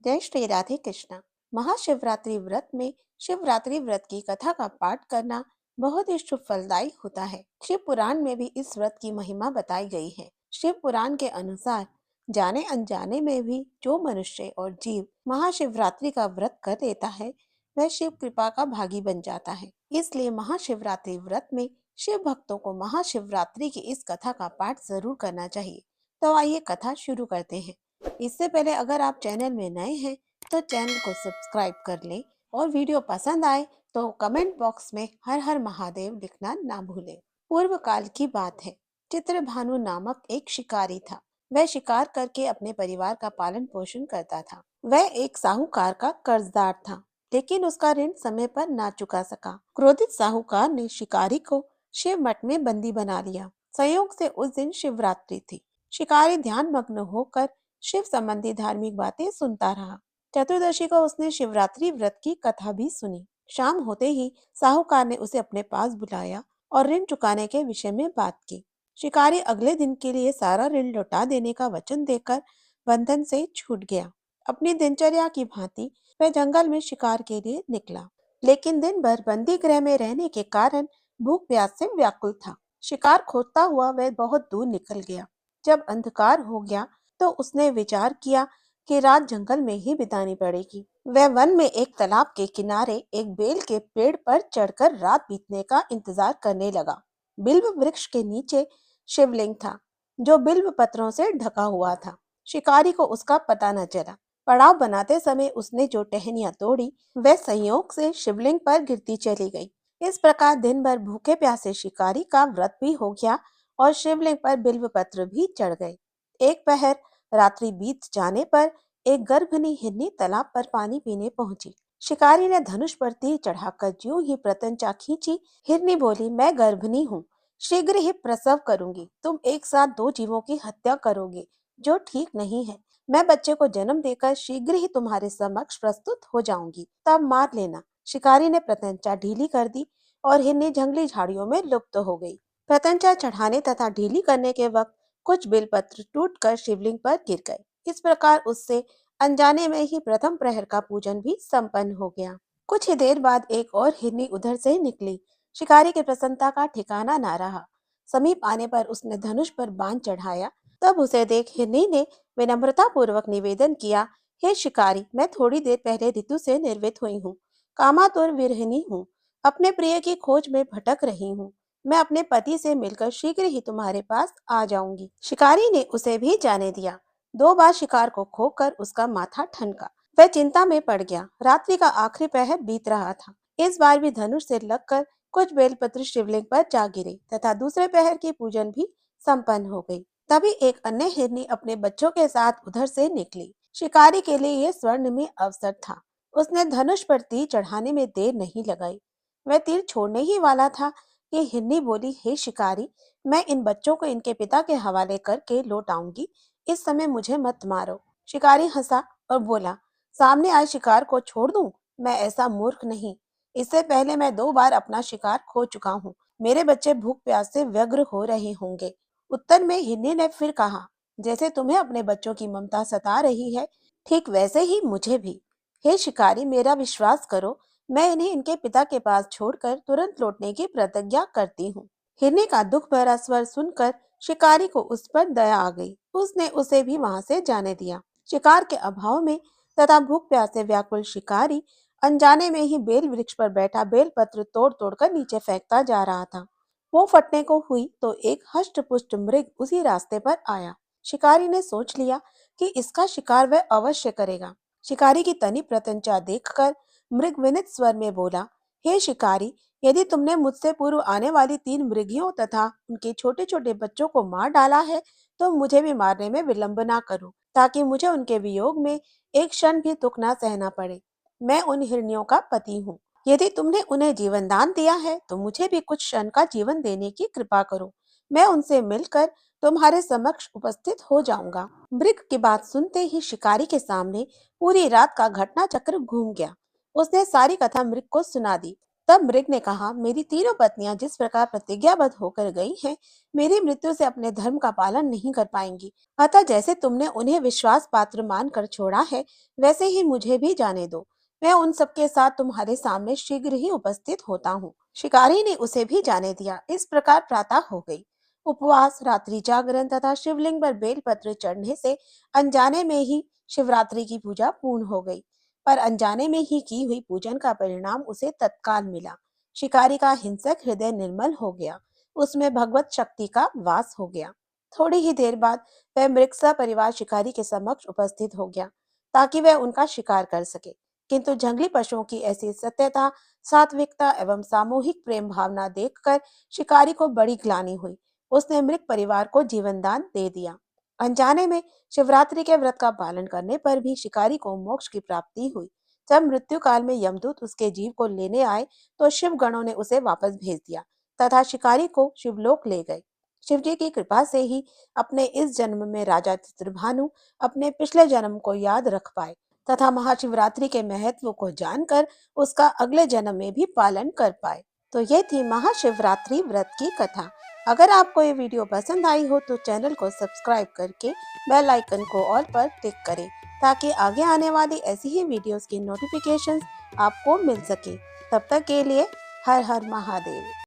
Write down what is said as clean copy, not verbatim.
जय श्री राधे कृष्णा। महाशिवरात्रि व्रत में शिवरात्रि व्रत की कथा का पाठ करना बहुत ही शुभ फलदायी होता है। शिव पुराण में भी इस व्रत की महिमा बताई गई है। शिव पुराण के अनुसार जाने अनजाने में भी जो मनुष्य और जीव महाशिवरात्रि का व्रत कर लेता है, वह शिव कृपा का भागी बन जाता है। इसलिए महाशिवरात्रि व्रत में शिव भक्तों को महाशिवरात्रि की इस कथा का पाठ जरूर करना चाहिए। तो आइए कथा शुरू करते हैं। इससे पहले अगर आप चैनल में नए हैं तो चैनल को सब्सक्राइब कर लें और वीडियो पसंद आए तो कमेंट बॉक्स में हर हर महादेव लिखना ना भूलें। पूर्व काल की बात है। चित्रभानु नामक एक शिकारी था। वह शिकार करके अपने परिवार का पालन पोषण करता था। वह एक साहूकार का कर्जदार था, लेकिन उसका ऋण समय पर ना चुका सका। क्रोधित साहूकार ने शिकारी को शिव मठ में बंदी बना लिया। संयोग से उस दिन शिवरात्रि थी। शिकारी ध्यान मग्न होकर शिव संबंधी धार्मिक बातें सुनता रहा। चतुर्दशी को उसने शिवरात्रि व्रत की कथा भी सुनी। शाम होते ही साहूकार ने उसे अपने पास बुलाया और ऋण चुकाने के विषय में बात की। शिकारी अगले दिन के लिए सारा ऋण लौटा देने का वचन देकर बंधन से छूट गया। अपनी दिनचर्या की भांति वह जंगल में शिकार के लिए निकला, लेकिन दिन भर बंदी गृह में रहने के कारण भूख प्यास से व्याकुल था। शिकार खोजता हुआ वह बहुत दूर निकल गया। जब अंधकार हो गया तो उसने विचार किया कि रात जंगल में ही बितानी पड़ेगी। वह वन में एक तालाब के किनारे एक बेल के पेड़ पर चढ़कर रात बीतने का इंतजार करने लगा। बिल्व वृक्ष के नीचे शिवलिंग था, जो बिल्व पत्रों से ढका हुआ था। शिकारी को उसका पता न चला। पड़ाव बनाते समय उसने जो टहनियां तोड़ी, वह संयोग से शिवलिंग पर गिरती चली गई। इस प्रकार दिन भर भूखे प्यासे शिकारी का व्रत भी हो गया और शिवलिंग पर बिल्व पत्र भी चढ़ गए। एक पहर रात्रि बीत जाने पर एक गर्भनी हिरनी तालाब पर पानी पीने पहुंची। शिकारी ने धनुष पर तीर चढ़ाकर ज्यों ही प्रत्यंचा खींची, हिरनी बोली, मैं गर्भनी हूँ, शीघ्र ही प्रसव करूंगी। तुम एक साथ दो जीवों की हत्या करोगे, जो ठीक नहीं है। मैं बच्चे को जन्म देकर शीघ्र ही तुम्हारे समक्ष प्रस्तुत हो जाऊंगी, तब मार लेना। शिकारी ने प्रत्यंचा ढीली कर दी और हिरनी जंगली झाड़ियों में लुप्त हो गई। प्रत्यंचा चढ़ाने तथा ढीली करने के वक्त कुछ बेलपत्र टूटकर शिवलिंग पर गिर गए। इस प्रकार उससे अनजाने में ही प्रथम प्रहर का पूजन भी संपन्न हो गया। कुछ ही देर बाद एक और हिरनी उधर से निकली। शिकारी की प्रसन्नता का ठिकाना ना रहा। समीप आने पर उसने धनुष पर बाण चढ़ाया। तब उसे देख हिरनी ने विनम्रता पूर्वक निवेदन किया, हे शिकारी, मैं थोड़ी देर पहले ऋतु से निर्वित हुई हूँ। कामातुर विरहिणी हूँ। अपने प्रिय की खोज में भटक रही हूँ। मैं अपने पति से मिलकर शीघ्र ही तुम्हारे पास आ जाऊंगी। शिकारी ने उसे भी जाने दिया। दो बार शिकार को खोकर उसका माथा ठनका। वह चिंता में पड़ गया। रात्रि का आखिरी पहर बीत रहा था। इस बार भी धनुष से लगकर कुछ बेलपत्र शिवलिंग पर जा गिरे तथा दूसरे पहर की पूजन भी संपन्न हो गई। तभी एक अन्य हिरनी अपने बच्चों के साथ उधर से निकली। शिकारी के लिए यह स्वर्णिम अवसर था। उसने धनुष पर तीर चढ़ाने में देर नहीं लगाई। वह तीर छोड़ने ही वाला था कि हिरनी बोली, हे शिकारी, मैं इन बच्चों को इनके पिता के हवाले करके लौट आऊंगी। इस समय मुझे मत मारो। शिकारी हंसा और बोला, सामने आए शिकार को छोड़ दूं? मैं ऐसा मूर्ख नहीं। इससे पहले मैं दो बार अपना शिकार खो चुका हूँ। मेरे बच्चे भूख प्यास से व्यग्र हो रहे होंगे। उत्तर में हिरनी ने फिर कहा, जैसे तुम्हें अपने बच्चों की ममता सता रही है, ठीक वैसे ही मुझे भी। हे शिकारी, मेरा विश्वास करो, मैं इन्हें इनके पिता के पास छोड़कर तुरंत लौटने की प्रतिज्ञा करती हूँ। हिरनी का दुख भरा स्वर सुनकर शिकारी को उस पर दया आ गई। उसने उसे भी वहां से जाने दिया। शिकार के अभाव में तथा भूख प्यास से व्याकुल शिकारी अनजाने में ही बेल वृक्ष पर बैठा बेल पत्र तोड़ तोड़ कर नीचे फेंकता जा रहा था। वो फटने को हुई तो एक हष्ट पुष्ट मृग उसी रास्ते पर आया। शिकारी ने सोच लिया कि इसका शिकार वह अवश्य करेगा। शिकारी की तनी प्रत्यंचा देखकर मृग विनित स्वर में बोला, हे शिकारी, यदि तुमने मुझसे पूर्व आने वाली तीन मृगियों तथा उनके छोटे छोटे बच्चों को मार डाला है, तो मुझे भी मारने में विलंब ना करो, ताकि मुझे उनके वियोग में एक क्षण भी दुख ना सहना पड़े। मैं उन हिरनियों का पति हूँ। यदि तुमने उन्हें जीवन दान दिया है, तो मुझे भी कुछ क्षण का जीवन देने की कृपा करो। मैं उनसे मिलकर तुम्हारे समक्ष उपस्थित हो जाऊंगा। मृग की बात सुनते ही शिकारी के सामने पूरी रात का घटना चक्र घूम गया। उसने सारी कथा मृग को सुना दी। तब मृग ने कहा, मेरी तीनों पत्नियां जिस प्रकार प्रतिज्ञाबद्ध होकर गई हैं, मेरी मृत्यु से अपने धर्म का पालन नहीं कर पाएंगी। अतः जैसे तुमने उन्हें विश्वास पात्र मानकर छोड़ा है, वैसे ही मुझे भी जाने दो। मैं उन सबके साथ तुम्हारे सामने शीघ्र ही उपस्थित होता हूँ। शिकारी ने उसे भी जाने दिया। इस प्रकार प्रातः हो गई। उपवास, रात्रि जागरण तथा शिवलिंग पर बेलपत्र चढ़ने से अनजाने में ही शिवरात्रि की पूजा पूर्ण हो गई। पर अनजाने में ही की हुई पूजन का परिणाम उसे तत्काल मिला। शिकारी का हिंसक हृदय निर्मल हो गया। उसमें भगवत शक्ति का वास हो गया। थोड़ी ही देर बाद वह मृगसा परिवार शिकारी के समक्ष उपस्थित हो गया, ताकि वह उनका शिकार कर सके। किंतु जंगली पशुओं की ऐसी सत्यता, सात्विकता एवं सामूहिक प्रेम भावना देखकर शिकारी को बड़ी ग्लानि हुई। उसने मृग परिवार को जीवन दान दे दिया। अनजाने में शिवरात्रि के व्रत का पालन करने पर भी शिकारी को मोक्ष की प्राप्ति हुई। जब मृत्यु काल में यमदूत उसके जीव को लेने आए, तो शिव गणों ने उसे वापस भेज दिया तथा शिकारी को शिवलोक ले गए। शिव जी की कृपा से ही अपने इस जन्म में राजा चित्रभानु अपने पिछले जन्म को याद रख पाए तथा महाशिवरात्रि के महत्व को जानकर उसका अगले जन्म में भी पालन कर पाए। तो ये थी महाशिवरात्रि व्रत की कथा। अगर आपको ये वीडियो पसंद आई हो तो चैनल को सब्सक्राइब करके बेल आइकन को ऑल पर क्लिक करें, ताकि आगे आने वाली ऐसी ही वीडियोस की नोटिफिकेशंस आपको मिल सके। तब तक के लिए हर हर महादेव।